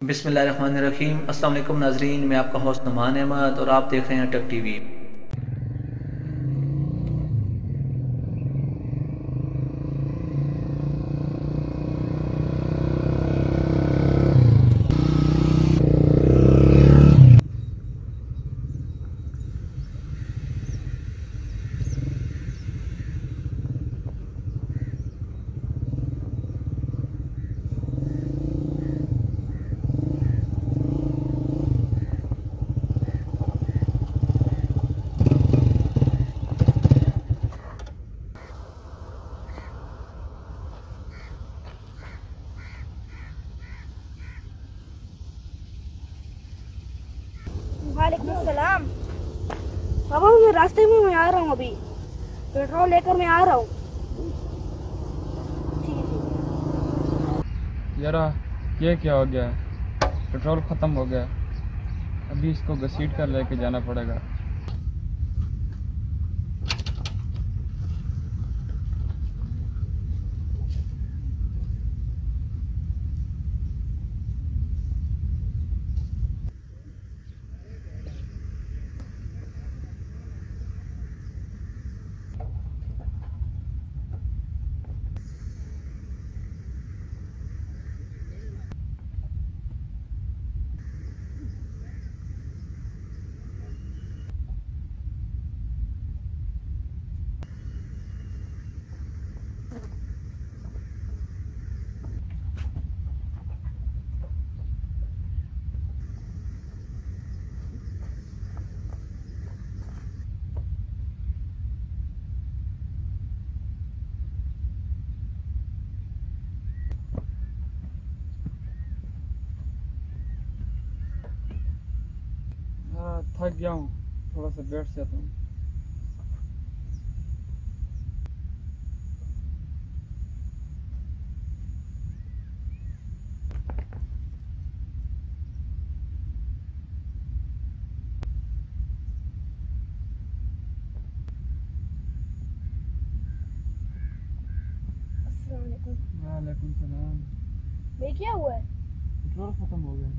बिस्मिल्लाहिर्रहमानिर्रहीम। अस्सलाम वालेकुम नाजरीन, मैं आपका होस्ट नुमान अहमद और आप देख रहे हैं टेक टीवी। वालेकुम सलाम। बाबा मैं रास्ते में मैं आ रहा हूँ, अभी पेट्रोल लेकर मैं आ रहा हूँ। ठीक है यारा ये क्या हो गया? पेट्रोल ख़त्म हो गया। अभी इसको घसीट कर लेके जाना पड़ेगा। थक गया हूँ, थोड़ा सा बैठ जाता हूँ। अस्सलाम वालेकुम। वालेकुम सलाम। ये क्या हुआ है? पेट्रोल ख़त्म हो गया।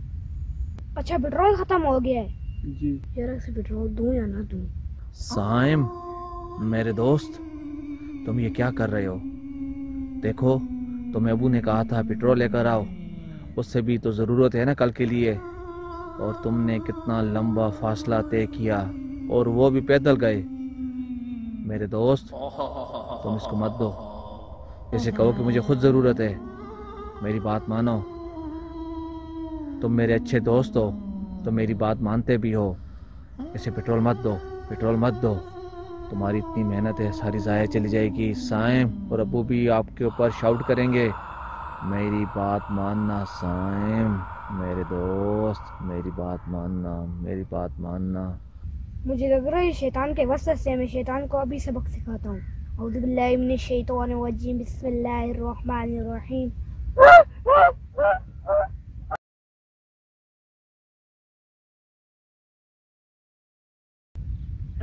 अच्छा पेट्रोल खत्म हो गया है। जी। यार से पेट्रोल दूं या ना दूं? साइम, मेरे दोस्त, तुम ये क्या कर रहे हो? देखो, तुम्हें अबू ने कहा था पेट्रोल लेकर आओ, उससे भी तो ज़रूरत है ना कल के लिए। और तुमने कितना लंबा फासला तय किया और वो भी पैदल गए। मेरे दोस्त, तुम इसको मत दो। जैसे कहो कि मुझे खुद ज़रूरत है। मेरी बात मानो, तुम मेरे अच्छे दोस्त हो, तुम मेरी बात मानते भी हो। इसे पेट्रोल मत दो, पेट्रोल मत दो। तुम्हारी इतनी मेहनत है सारी ज़ाया चली जाएगी। साइम और अबू भी आपके ऊपर शाउट करेंगे। मेरी बात मानना साइम, मेरे दोस्त, मेरी बात मानना, मेरी बात मानना। मुझे लग रहा है शैतान के वसवसे से मैं शैतान को अभी सबक सिखाता हूँ। औज़ु बिल्लाहि मिनश शैतानिर रजीम, बिस्मिल्लाहिर रहमानिर रहीम।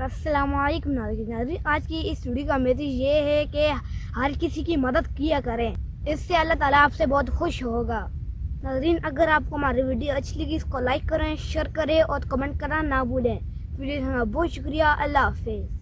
अस्सलामुअलैकुम नाज़रीन, आज की इस वीडियो का मैसेज ये है कि हर किसी की मदद किया करें, इससे अल्लाह ताला आपसे बहुत खुश होगा। नाज़रीन, अगर आपको हमारी वीडियो अच्छी लगी इसको लाइक करें, शेयर करें और कमेंट करना ना भूलें। वीडियो देखने का बहुत शुक्रिया। अल्लाह हाफिज़।